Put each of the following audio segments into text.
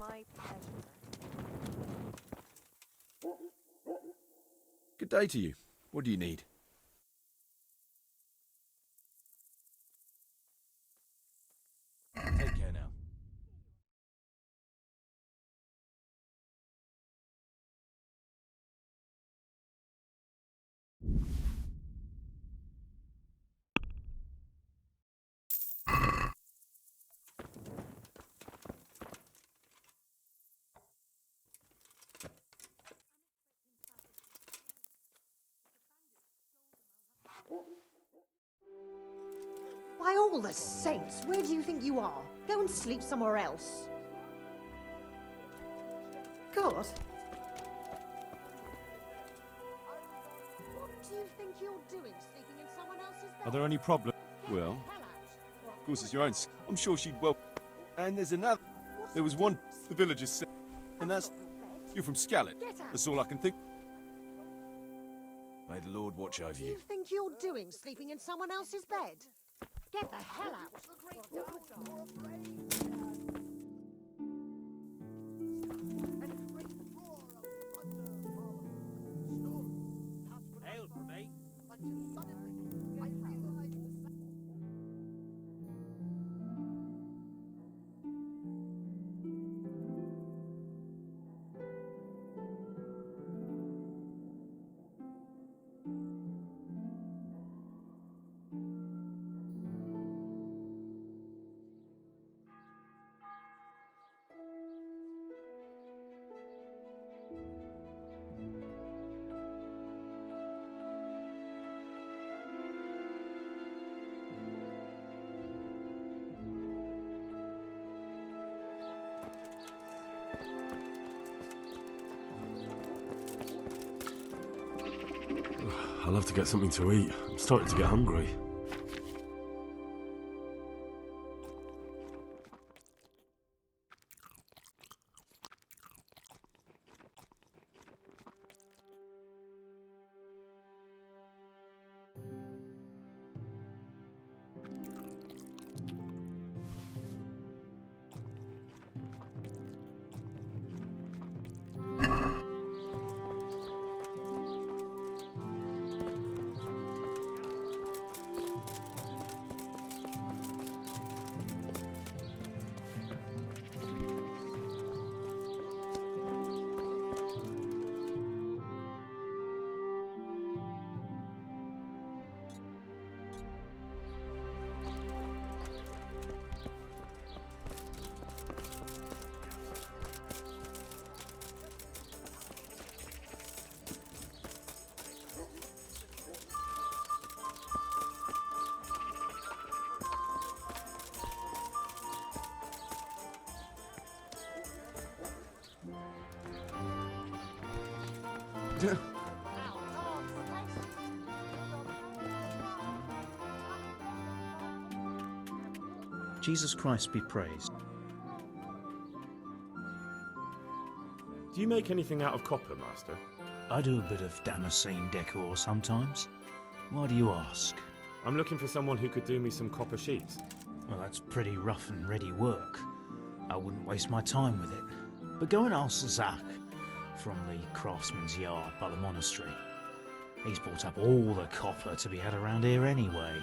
My pleasure. Good day to you. What do you need? Take care now. By all the saints, where do you think you are? Go and sleep somewhere else. God. What do you think you're doing, sleeping in someone else's bed? Are there any problems? Well, Hell out. of course it's your own. I'm sure she'd well. And there's another. There was one the villagers said, and that's you're from Scarlet. That's all I can think. May the Lord watch over What do you. you think you're doing, sleeping in someone else's bed? Get the hell out. Hail for me. I'll have to get something to eat. I'm starting to get hungry. Jesus Christ be praised. Do you make anything out of copper, Master? I do a bit of Damascene decor sometimes. Why do you ask? I'm looking for someone who could do me some copper sheets. Well, that's pretty rough and ready work. I wouldn't waste my time with it. But go and ask Zach from the craftsman's yard by the monastery. He's bought up all the copper to be had around here anyway.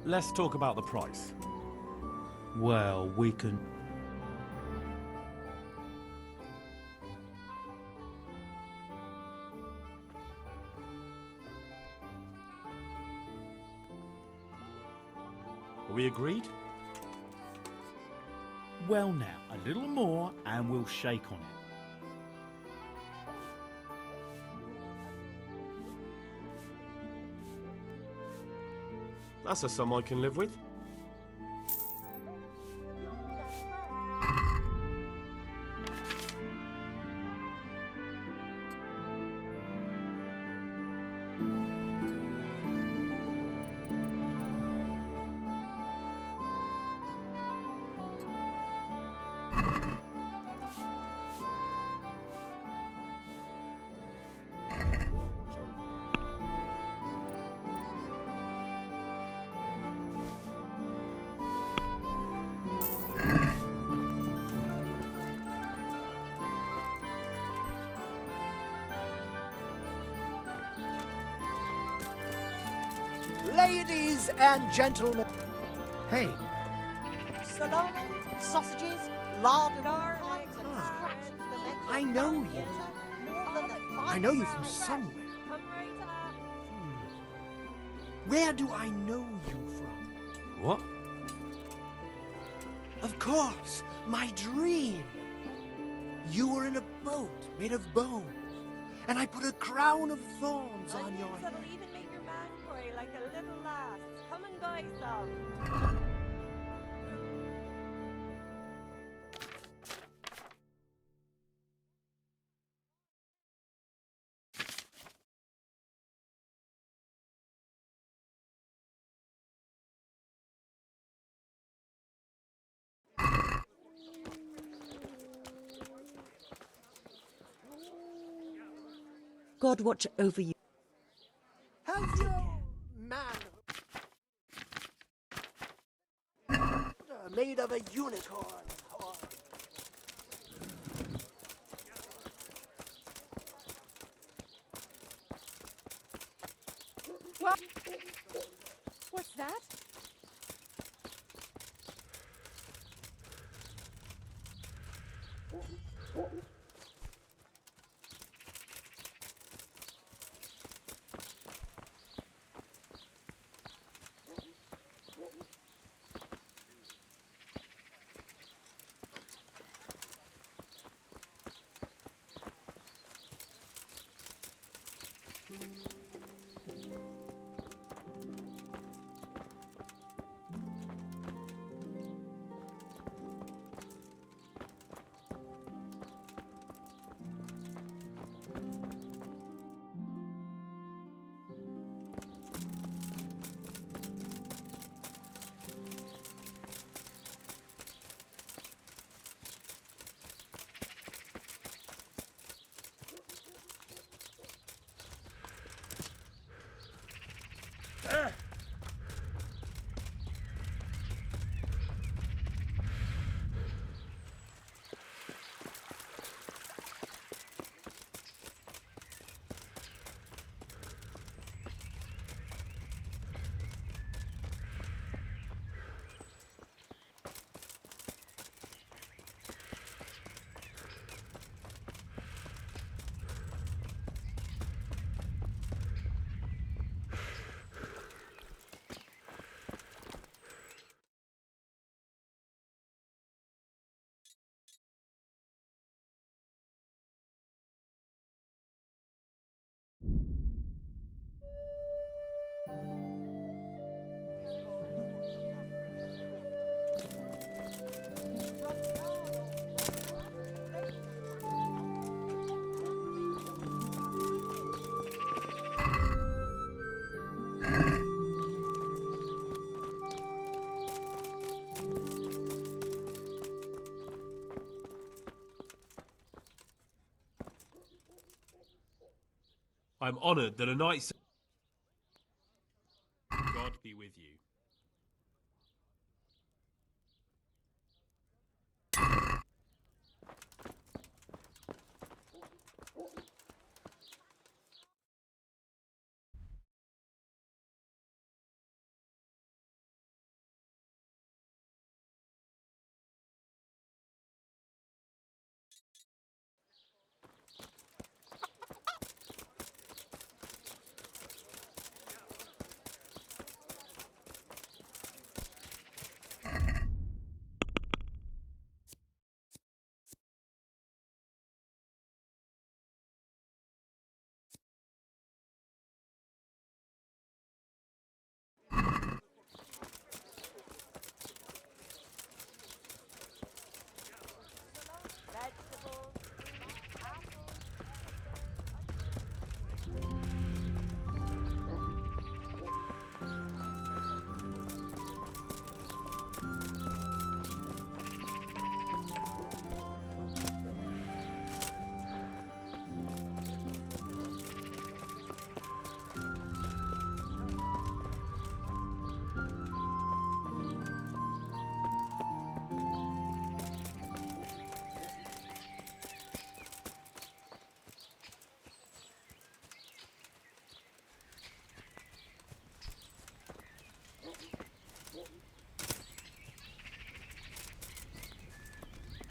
Let's talk about the price. Well, we can... Are we agreed? Well now, a little more and we'll shake on it. That's a sum I can live with. Ladies and gentlemen. Hey. Salami, sausages, lardon, eggs, and scratches the legs. I know you. I know you from somewhere. Where do I know you from? What? Of course, my dream. You were in a boat made of bones, and I put a crown of thorns on your head. That'll even make your man cry like a little lass. Come and buy some. God watch over you. Have your man made of a unicorn horn. What? What's that? I'm honoured that a knight... God be with you.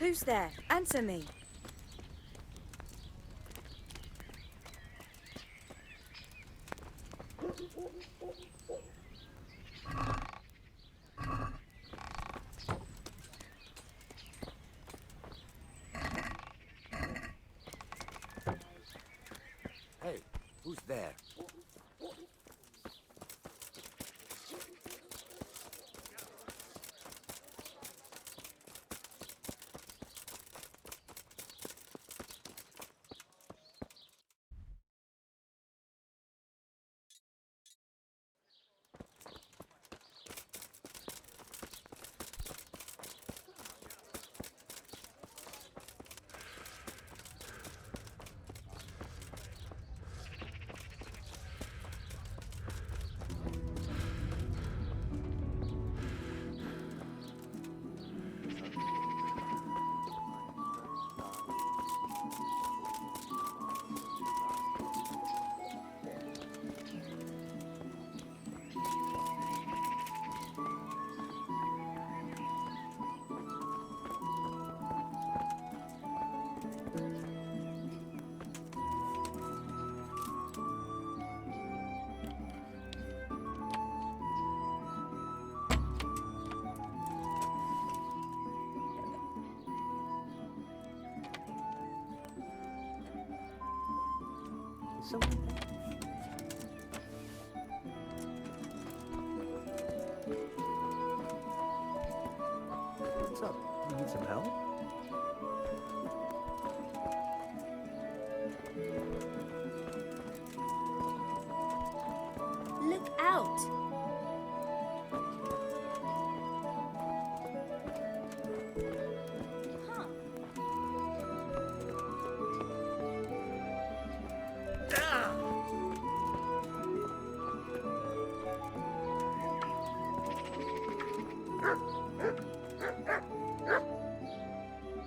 Who's there? Answer me. Hey, who's there? What's up? You need some help? Look out!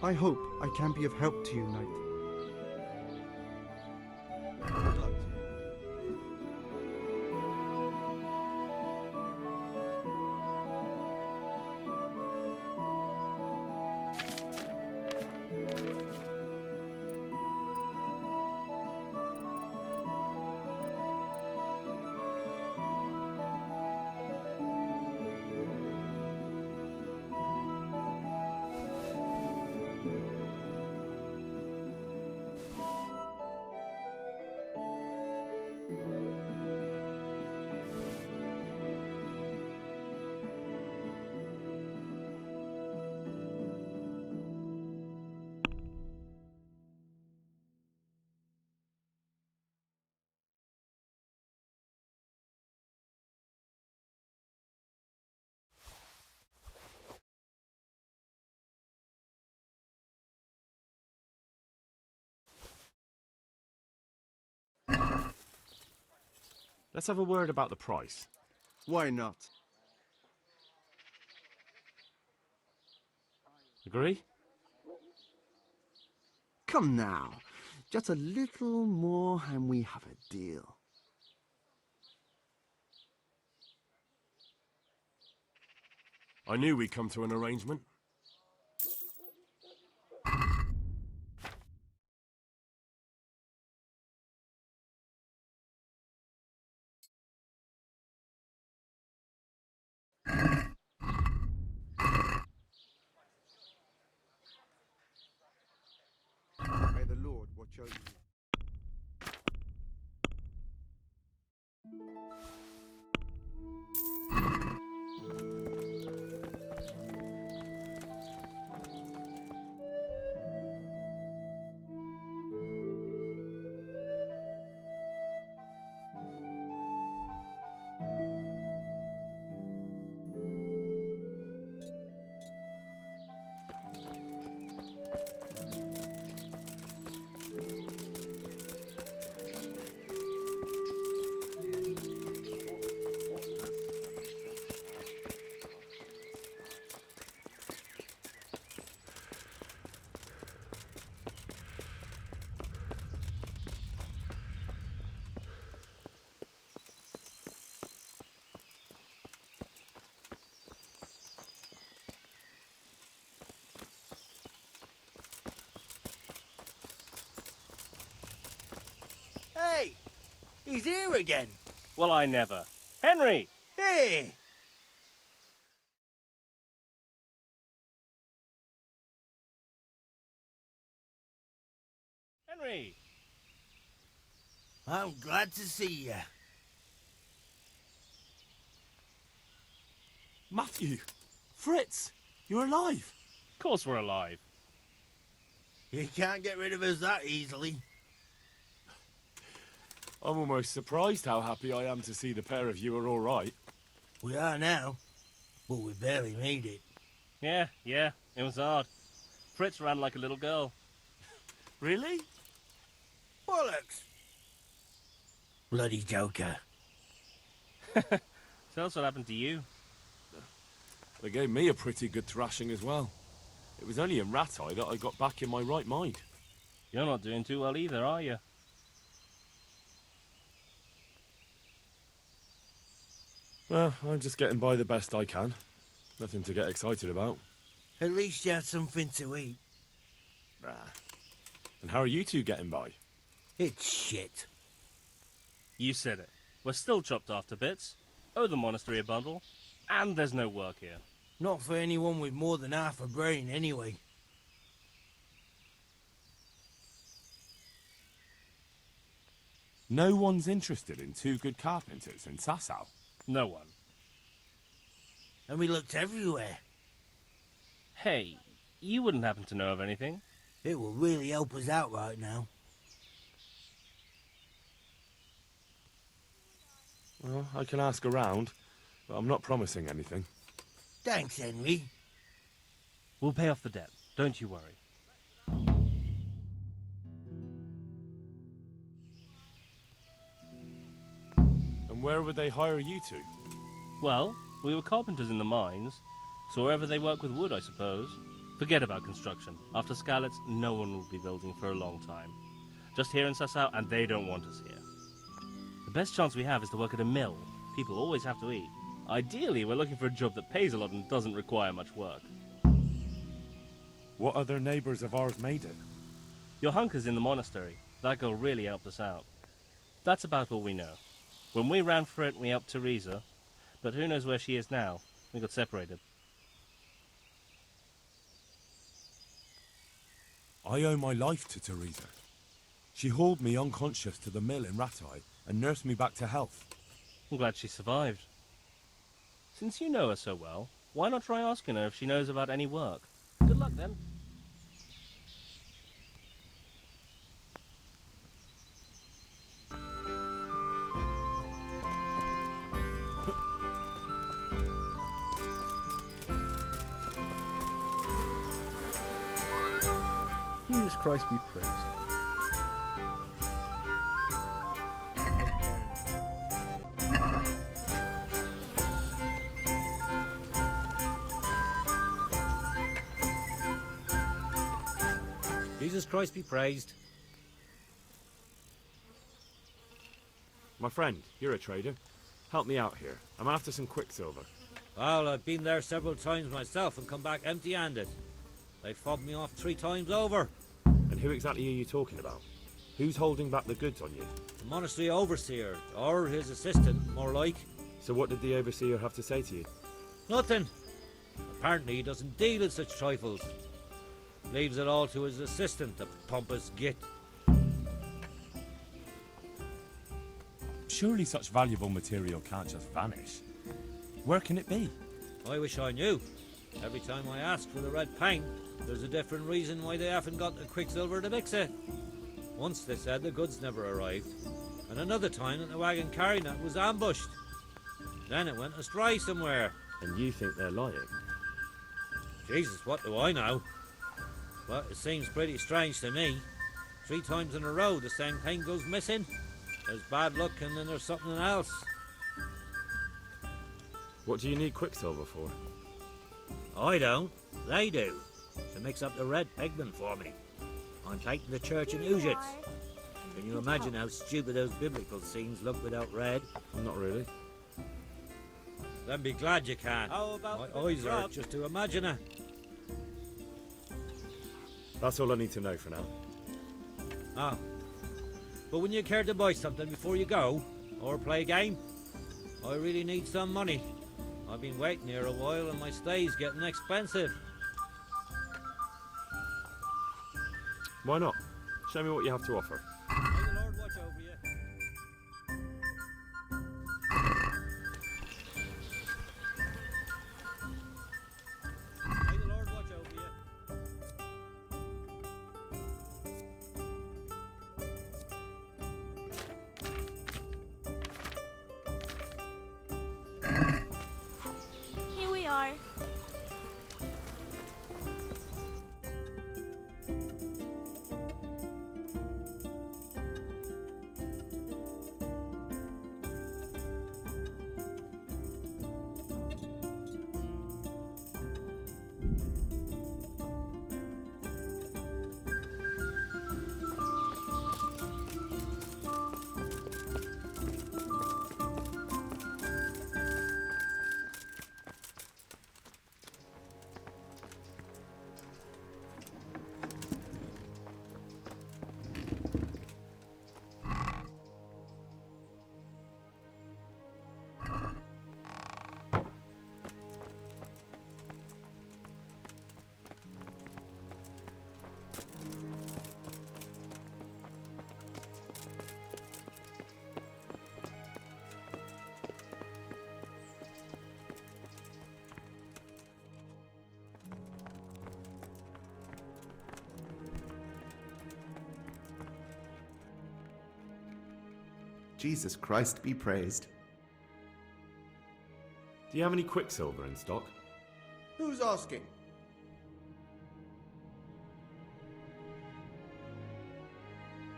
I hope I can be of help to you, Knight. Good luck. Let's have a word about the price. Why not? Agree? Come now. Just a little more and we have a deal. I knew we'd come to an arrangement. May the Lord watch over you. He's here again. Well, I never. Henry! Hey! Henry! I'm glad to see you. Matthew! Fritz! You're alive! Of course we're alive. You can't get rid of us that easily. I'm almost surprised how happy I am to see the pair of you are all right. We are now, but we barely made it. Yeah, it was hard. Fritz ran like a little girl. Really? Bollocks! Bloody joker. Tell us what happened to you. They gave me a pretty good thrashing as well. It was only in Rat-Eye that I got back in my right mind. You're not doing too well either, are you? Well, I'm just getting by the best I can. Nothing to get excited about. At least you had something to eat. Nah. And how are you two getting by? It's shit. You said it. We're still chopped off to bits. Owe the monastery a bundle. And there's no work here. Not for anyone with more than half a brain, anyway. No one's interested in two good carpenters in Sasau. No one. And we looked everywhere. Hey, you wouldn't happen to know of anything? It will really help us out right now. Well, I can ask around, but I'm not promising anything. Thanks, Henry. We'll pay off the debt. Don't you worry. And where would they hire you to? Well, we were carpenters in the mines, so wherever they work with wood, I suppose. Forget about construction. After Skalitz, no one will be building for a long time. Just here in Sasau, and they don't want us here. The best chance we have is to work at a mill. People always have to eat. Ideally, we're looking for a job that pays a lot and doesn't require much work. What other neighbours of ours made it? Your hunker's in the monastery. That girl really helped us out. That's about all we know. When we ran for it, we helped Teresa. But who knows where she is now? We got separated. I owe my life to Teresa. She hauled me unconscious to the mill in Rat-Eye and nursed me back to health. I'm glad she survived. Since you know her so well, why not try asking her if she knows about any work? Good luck then. Jesus Christ be praised. Jesus Christ be praised. My friend, you're a trader. Help me out here. I'm after some quicksilver. Well, I've been there several times myself and come back empty-handed. They fobbed me off 3 times over. And who exactly are you talking about? Who's holding back the goods on you? The monastery overseer, or his assistant, more like. So what did the overseer have to say to you? Nothing. Apparently he doesn't deal in such trifles. Leaves it all to his assistant, the pompous git. Surely such valuable material can't just vanish. Where can it be? I wish I knew. Every time I ask for the red paint, there's a different reason why they haven't got the quicksilver to mix it. Once they said the goods never arrived, and another time that the wagon carrying it was ambushed. Then it went astray somewhere. And you think they're lying? Jesus, what do I know? But it seems pretty strange to me. 3 times in a row the same paint goes missing. There's bad luck and then there's something else. What do you need quicksilver for? I don't. They do. To mix up the red pigment for me. I'm taking the church in Ujitz. Can you imagine how stupid those biblical scenes look without red? Not really. Then be glad you can. My eyes hurt just to imagine it. That's all I need to know for now. Ah. But wouldn't you care to buy something before you go? Or play a game? I really need some money. I've been waiting here a while and my stay's getting expensive. Why not? Show me what you have to offer. May the Lord watch over you. May the Lord watch over you. Here we are. Jesus Christ be praised. Do you have any quicksilver in stock? Who's asking?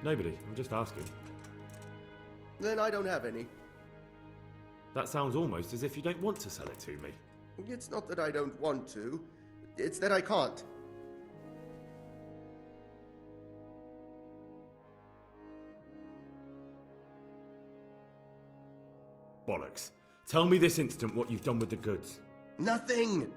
Nobody. I'm just asking. Then I don't have any. That sounds almost as if you don't want to sell it to me. It's not that I don't want to. It's that I can't. Bollocks. Tell me this instant what you've done with the goods. Nothing!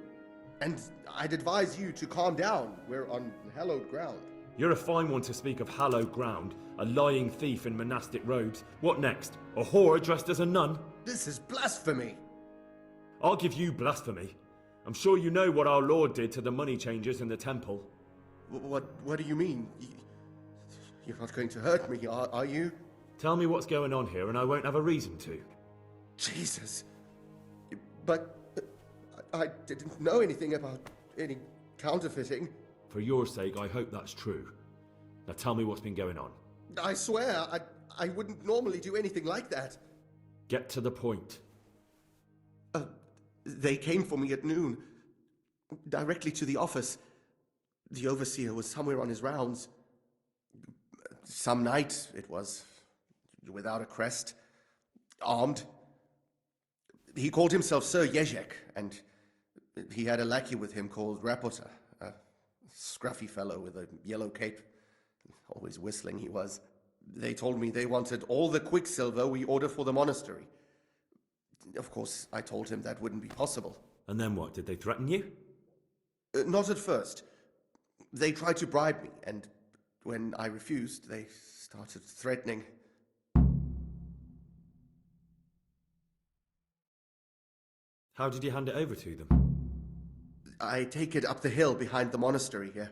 And I'd advise you to calm down. We're on hallowed ground. You're a fine one to speak of hallowed ground, a lying thief in monastic robes. What next? A whore dressed as a nun? This is blasphemy! I'll give you blasphemy. I'm sure you know what our Lord did to the money changers in the temple. What do you mean? You're not going to hurt me, are you? Tell me what's going on here and I won't have a reason to. Jesus. But I didn't know anything about any counterfeiting. For your sake, I hope that's true. Now tell me what's been going on. I swear, I wouldn't normally do anything like that. Get to the point. They came for me at noon, directly to the office. The overseer was somewhere on his rounds. Some night, it was, without a crest, armed. He called himself Sir Jezek, and he had a lackey with him called Rapota, a scruffy fellow with a yellow cape. Always whistling he was. They told me they wanted all the quicksilver we order for the monastery. Of course, I told him that wouldn't be possible. And then what? Did they threaten you? Not at first. They tried to bribe me, and when I refused, they started threatening. How did you hand it over to them? I take it up the hill behind the monastery here.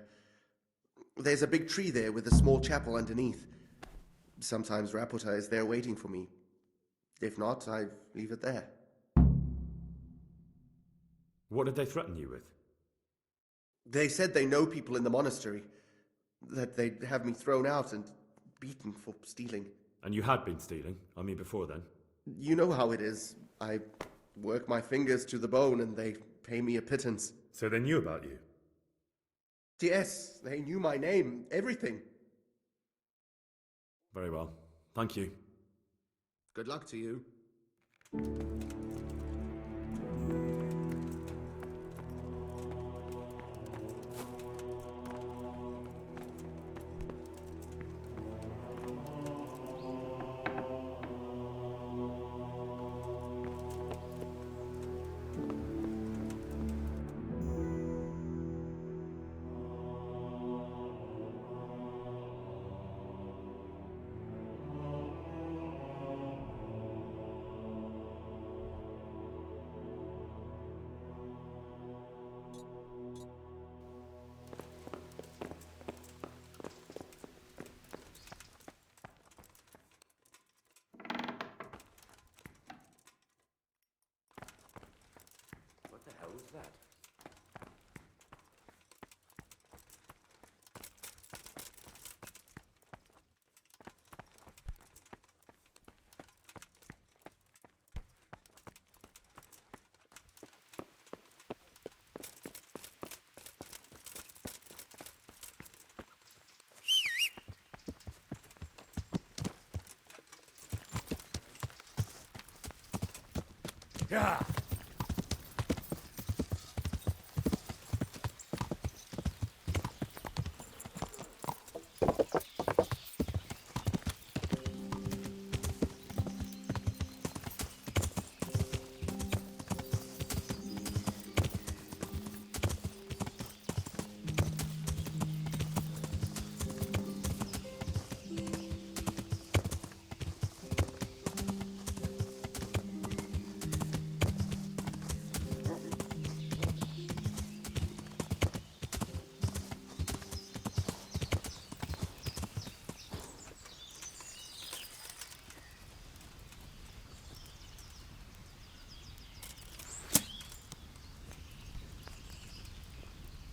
There's a big tree there with a small chapel underneath. Sometimes Rapota is there waiting for me. If not, I leave it there. What did they threaten you with? They said they know people in the monastery, that they'd have me thrown out and beaten for stealing. And you had been stealing? I mean, before then? You know how it is. I work my fingers to the bone and they pay me a pittance. So they knew about you? Yes, they knew my name, everything. Very well. Thank you. Good luck to you. Yeah.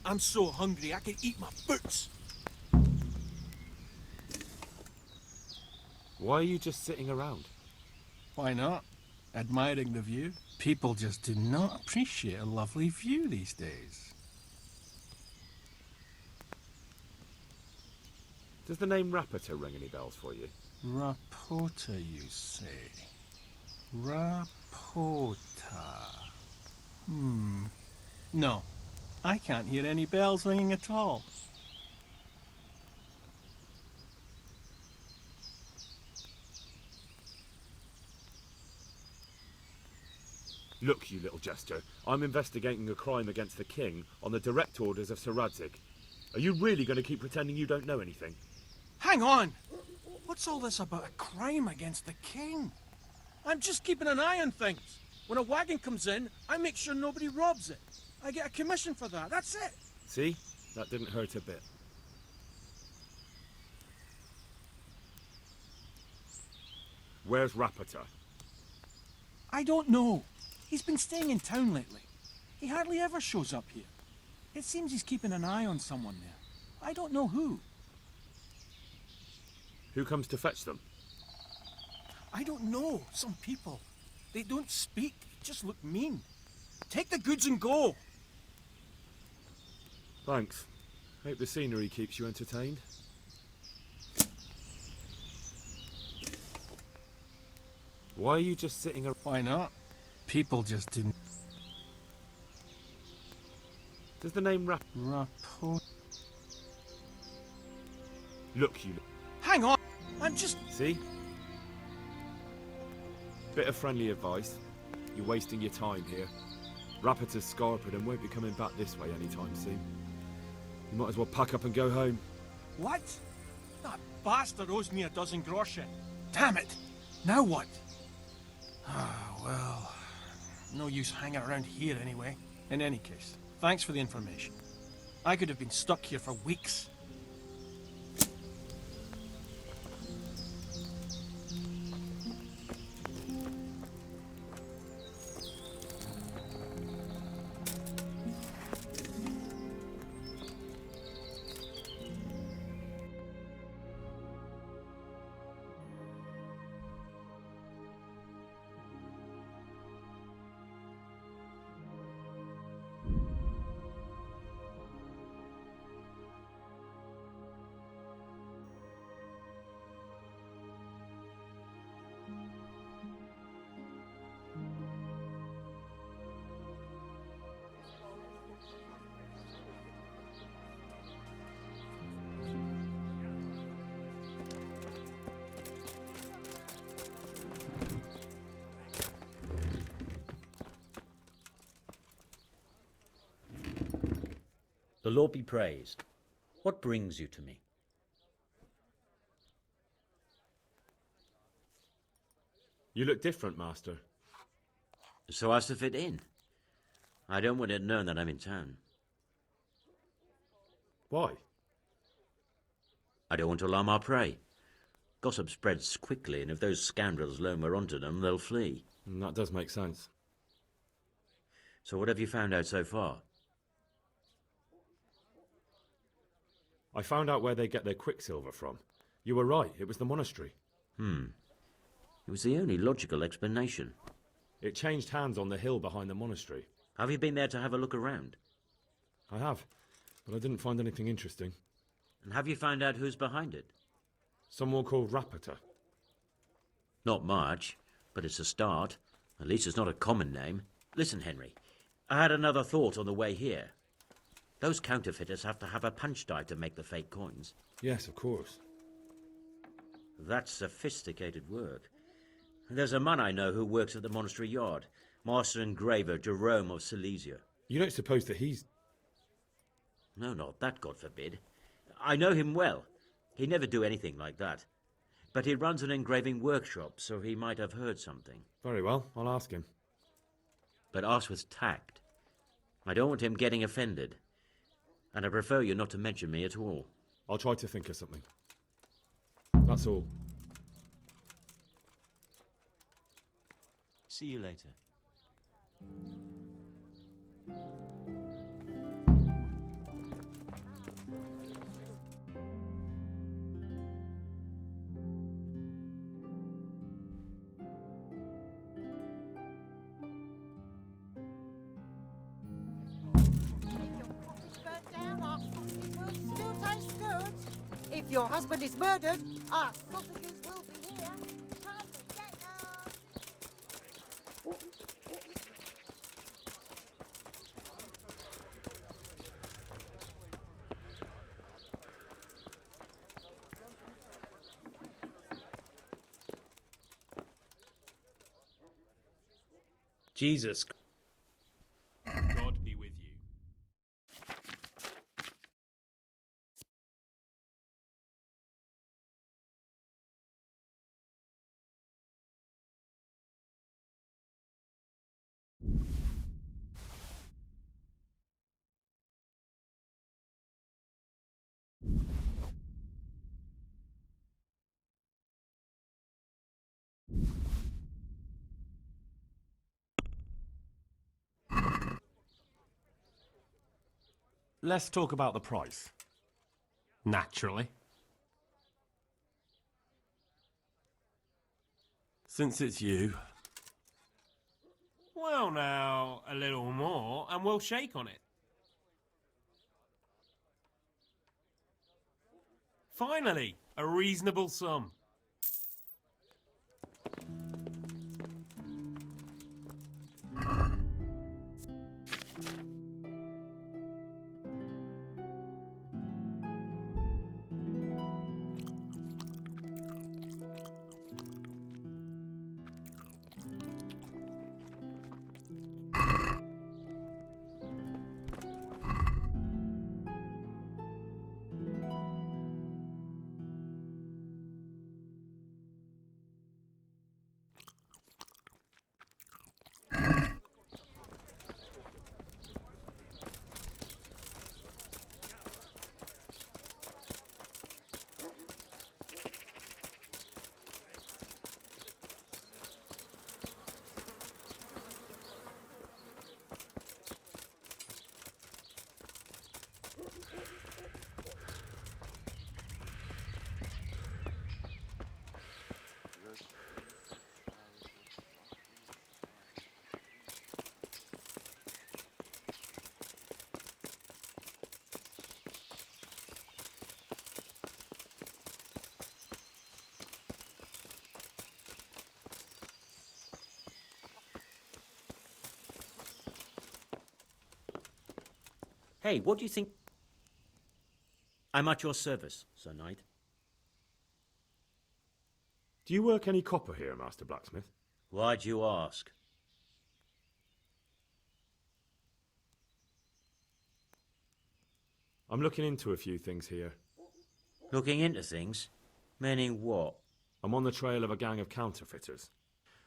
I'm so hungry I can eat my boots. Why are you just sitting around? Why not? Admiring the view. People just do not appreciate a lovely view these days. Does the name Rapita ring any bells for you? Rapota, you say? Rapota. No. I can't hear any bells ringing at all. Look, you little jester, I'm investigating a crime against the king on the direct orders of Sir Radzig. Are you really going to keep pretending you don't know anything? Hang on! What's all this about a crime against the king? I'm just keeping an eye on things. When a wagon comes in, I make sure nobody robs it. I get a commission for that, that's it. See? That didn't hurt a bit. Where's Rapita? I don't know. He's been staying in town lately. He hardly ever shows up here. It seems he's keeping an eye on someone there. I don't know who. Who comes to fetch them? I don't know. Some people. They don't speak, just look mean. Take the goods and go. Thanks. Hope the scenery keeps you entertained. Why are you just sitting around? Why not? People just didn't. Does the name Rapport. Look, you... Hang on! I'm just... See? Bit of friendly advice. You're wasting your time here. Rapita's scarpered and won't be coming back this way anytime soon. You might as well pack up and go home. What? That bastard owes me a dozen groschen. Damn it! Now what? Ah, well... No use hanging around here anyway. In any case, thanks for the information. I could have been stuck here for weeks. The Lord be praised. What brings you to me? You look different, Master. So as to fit in. I don't want it known that I'm in town. Why? I don't want to alarm our prey. Gossip spreads quickly, and if those scoundrels learn we're onto them, they'll flee. That does make sense. So what have you found out so far? I found out where they get their quicksilver from. You were right, it was the monastery. It was the only logical explanation. It changed hands on the hill behind the monastery. Have you been there to have a look around? I have, but I didn't find anything interesting. And have you found out who's behind it? Someone called Rapita. Not much, but it's a start. At least it's not a common name. Listen, Henry, I had another thought on the way here. Those counterfeiters have to have a punch die to make the fake coins. Yes, of course. That's sophisticated work. There's a man I know who works at the monastery yard, Master Engraver Jerome of Silesia. You don't suppose that he's... No, not that, God forbid. I know him well. He'd never do anything like that. But he runs an engraving workshop, so he might have heard something. Very well, I'll ask him. But ask with tact. I don't want him getting offended. And I prefer you not to mention me at all. I'll try to think of something. That's all. See you later. If your husband is murdered, our sausages will be here. Time to get them. Jesus. God be with you. Let's talk about the price. Naturally. Since it's you, Well, now, a little more, and we'll shake on it. Finally, a reasonable sum. Hey, what do you think? I'm at your service, Sir Knight. Do you work any copper here, Master Blacksmith? Why'd you ask? I'm looking into a few things here. Looking into things? Meaning what? I'm on the trail of a gang of counterfeiters.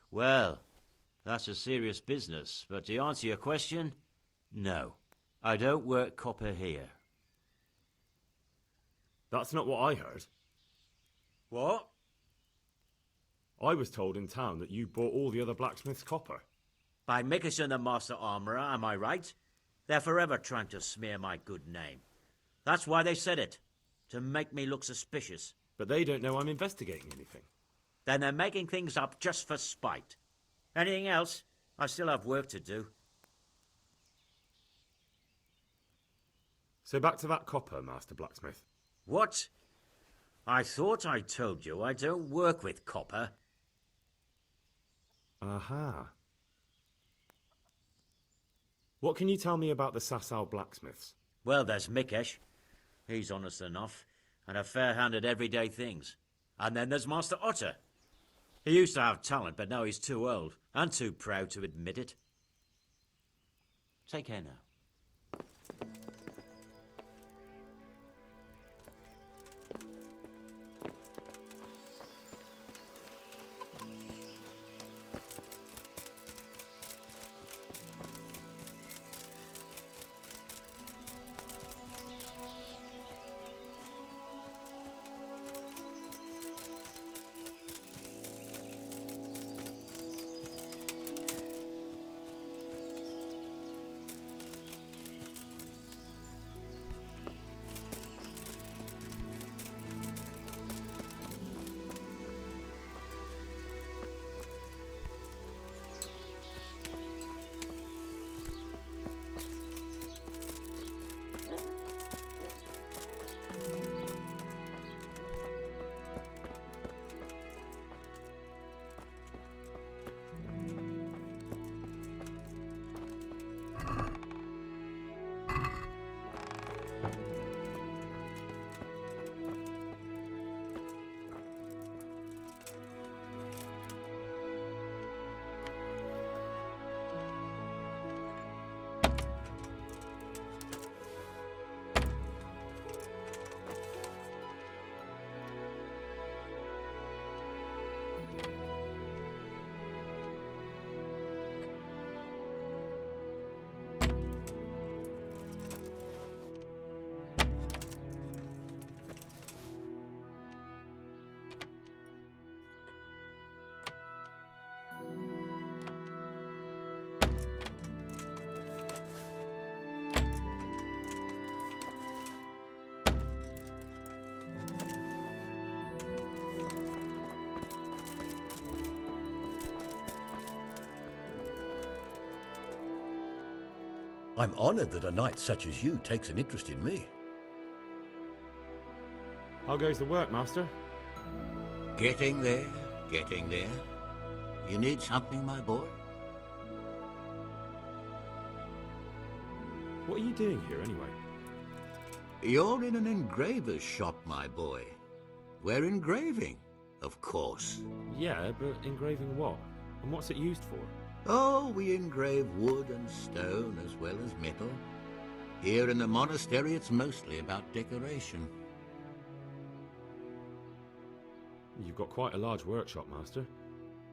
Well, that's a serious business, but to answer your question, no. I don't work copper here. That's not what I heard. What? I was told in town that you bought all the other blacksmiths' copper. By Mickelson the Master Armourer, am I right? They're forever trying to smear my good name. That's why they said it. To make me look suspicious. But they don't know I'm investigating anything. Then they're making things up just for spite. Anything else? I still have work to do. So back to that copper, Master Blacksmith. What? I thought I told you I don't work with copper. Aha. What can you tell me about the Sasau blacksmiths? Well, there's Mikesh. He's honest enough, and a fair hand at everyday things. And then there's Master Otter. He used to have talent, but now he's too old, and too proud to admit it. Take care now. I'm honored that a knight such as you takes an interest in me. How goes the work, Master? Getting there, getting there. You need something, my boy? What are you doing here, anyway? You're in an engraver's shop, my boy. We're engraving, of course. Yeah, but engraving what? And what's it used for? Oh, we engrave wood and stone as well as metal. Here in the monastery, it's mostly about decoration. You've got quite a large workshop, Master.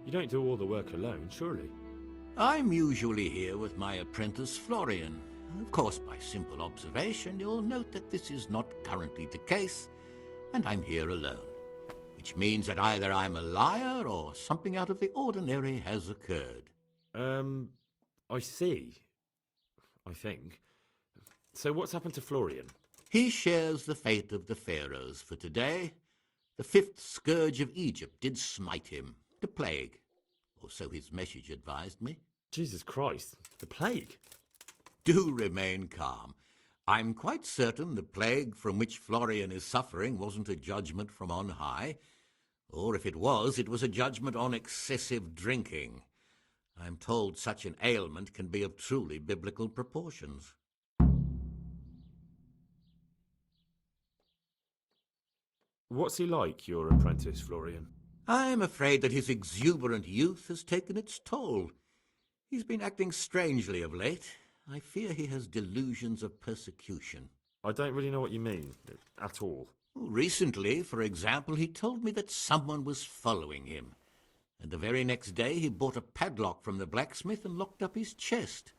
You don't do all the work alone, surely? I'm usually here with my apprentice, Florian. Of course, by simple observation, you'll note that this is not currently the case, and I'm here alone. Which means that either I'm a liar or something out of the ordinary has occurred. I see. I think. So what's happened to Florian? He shares the fate of the pharaohs for today. The fifth scourge of Egypt did smite him, the plague. Or so his message advised me. Jesus Christ, the plague? Do remain calm. I'm quite certain the plague from which Florian is suffering wasn't a judgment from on high. Or if it was a judgment on excessive drinking. I'm told such an ailment can be of truly biblical proportions. What's he like, your apprentice, Florian? I'm afraid that his exuberant youth has taken its toll. He's been acting strangely of late. I fear he has delusions of persecution. I don't really know what you mean, at all. Recently, for example, he told me that someone was following him. And the very next day he bought a padlock from the blacksmith and locked up his chest.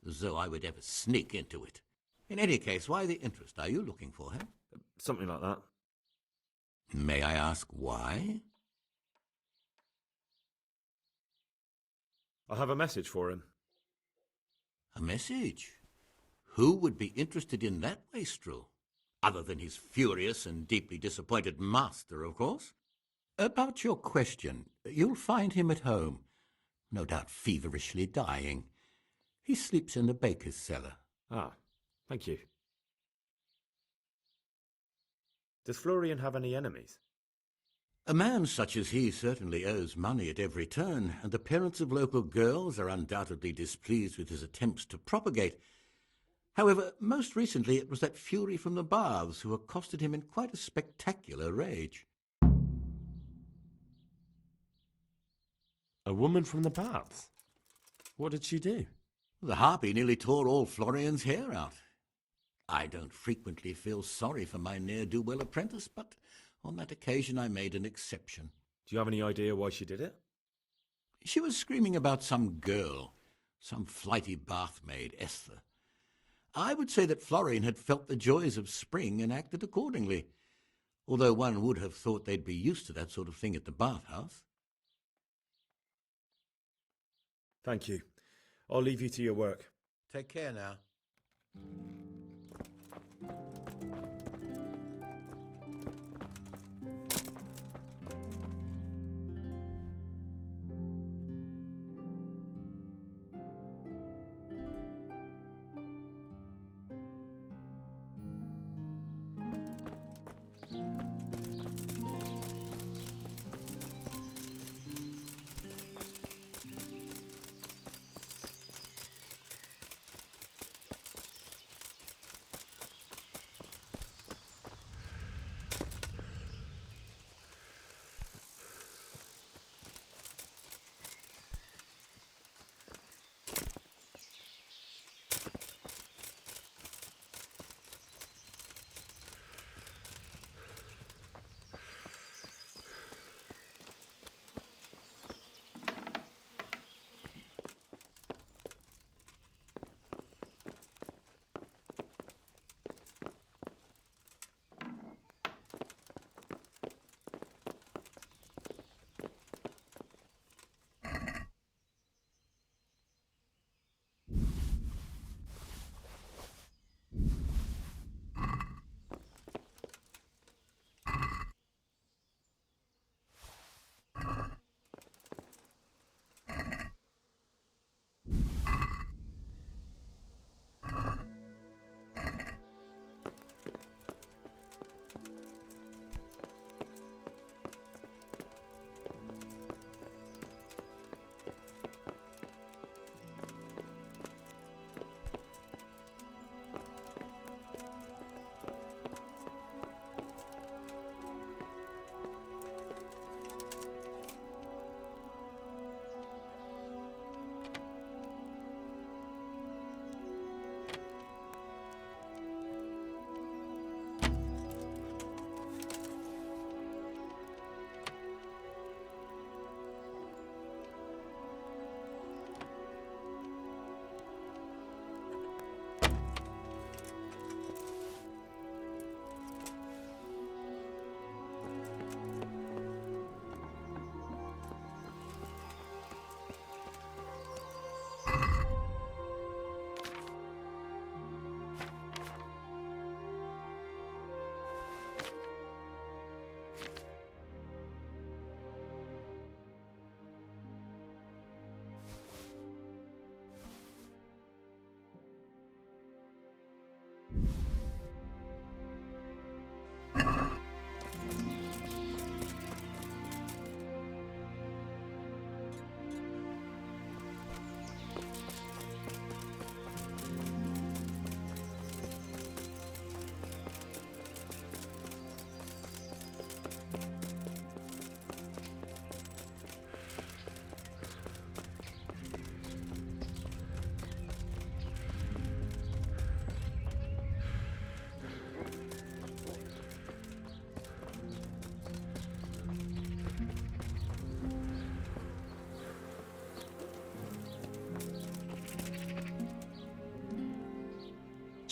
As though I would ever sneak into it. In any case, why the interest? Are you looking for him? Something like that. May I ask why? I have a message for him. A message? Who would be interested in that wastrel? Other than his furious and deeply disappointed master, of course. About your question, you'll find him at home. No doubt feverishly dying. He sleeps in the baker's cellar. Ah, thank you. Does Florian have any enemies? A man such as he certainly owes money at every turn, and the parents of local girls are undoubtedly displeased with his attempts to propagate. However, most recently it was that fury from the baths who accosted him in quite a spectacular rage. A woman from the baths? What did she do? The harpy nearly tore all Florian's hair out. I don't frequently feel sorry for my ne'er-do-well apprentice, but on that occasion I made an exception. Do you have any idea why she did it? She was screaming about some girl, some flighty bath-maid, Esther. I would say that Florian had felt the joys of spring and acted accordingly, although one would have thought they'd be used to that sort of thing at the bathhouse. Thank you. I'll leave you to your work. Take care now.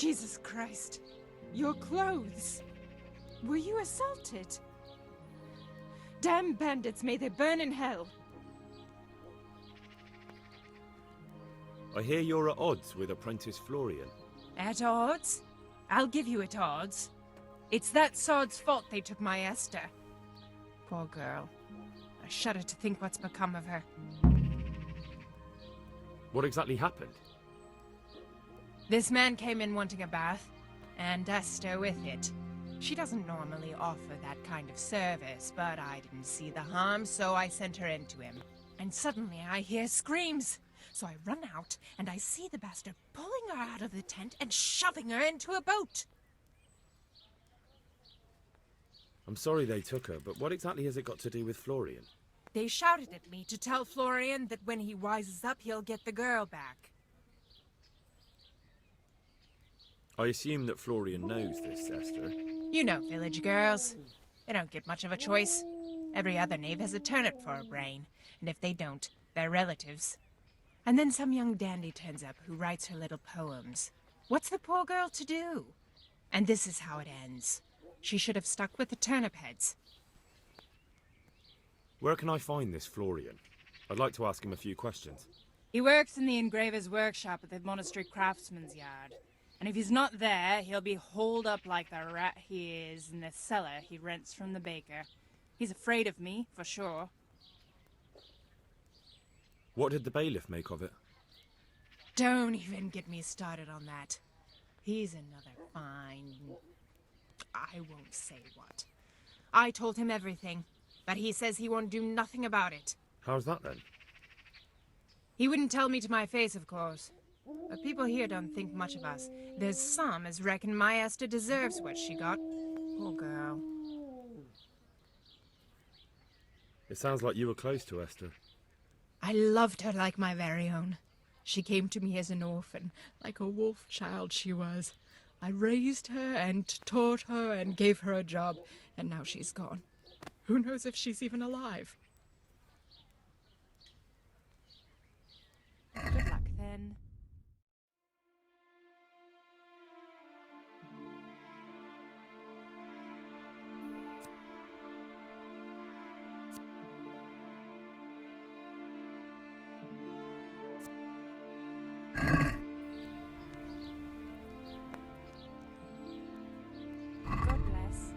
Jesus Christ. Your clothes. Were you assaulted? Damn bandits, may they burn in hell. I hear you're at odds with Apprentice Florian. At odds? I'll give you at odds. It's that sod's fault they took my Esther. Poor girl. I shudder to think what's become of her. What exactly happened? This man came in wanting a bath, and Esther with it. She doesn't normally offer that kind of service, but I didn't see the harm, so I sent her in to him. And suddenly I hear screams. So I run out, and I see the bastard pulling her out of the tent and shoving her into a boat. I'm sorry they took her, but what exactly has it got to do with Florian? They shouted at me to tell Florian that when he wises up, he'll get the girl back. I assume that Florian knows this, Esther. You know village girls. They don't get much of a choice. Every other knave has a turnip for a brain, and if they don't, they're relatives. And then some young dandy turns up who writes her little poems. What's the poor girl to do? And this is how it ends. She should have stuck with the turnip heads. Where can I find this Florian? I'd like to ask him a few questions. He works in the engraver's workshop at the monastery craftsman's yard. And if he's not there, he'll be holed up like the rat he is in the cellar he rents from the baker. He's afraid of me, for sure. What did the bailiff make of it? Don't even get me started on that. He's another fine... I won't say what. I told him everything, but he says he won't do nothing about it. How's that then? He wouldn't tell me to my face, of course. But people here don't think much of us. There's some as reckon my Esther deserves what she got. Poor girl. It sounds like you were close to Esther. I loved her like my very own. She came to me as an orphan, like a wolf child she was. I raised her and taught her and gave her a job, and now she's gone. Who knows if she's even alive? Good luck, then. God bless.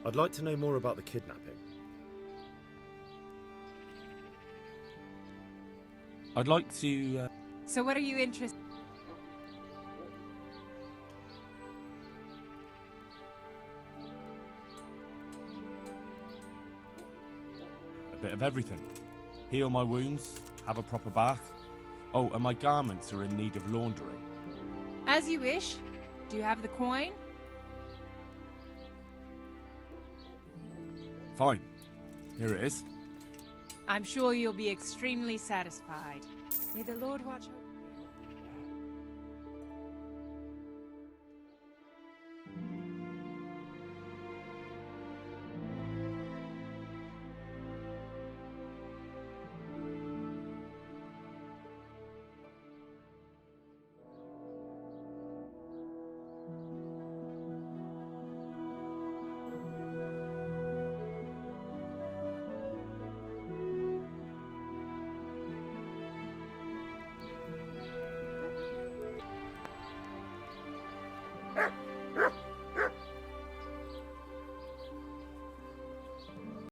I'd like to know more about the kidnapping. I'd like to... So what are you interested? a bit of everything. Heal my wounds, have a proper bath. Oh, and my garments are in need of laundering. As you wish. Do you have the coin? Fine. Here it is. I'm sure you'll be extremely satisfied. May the Lord watch over you. Ah!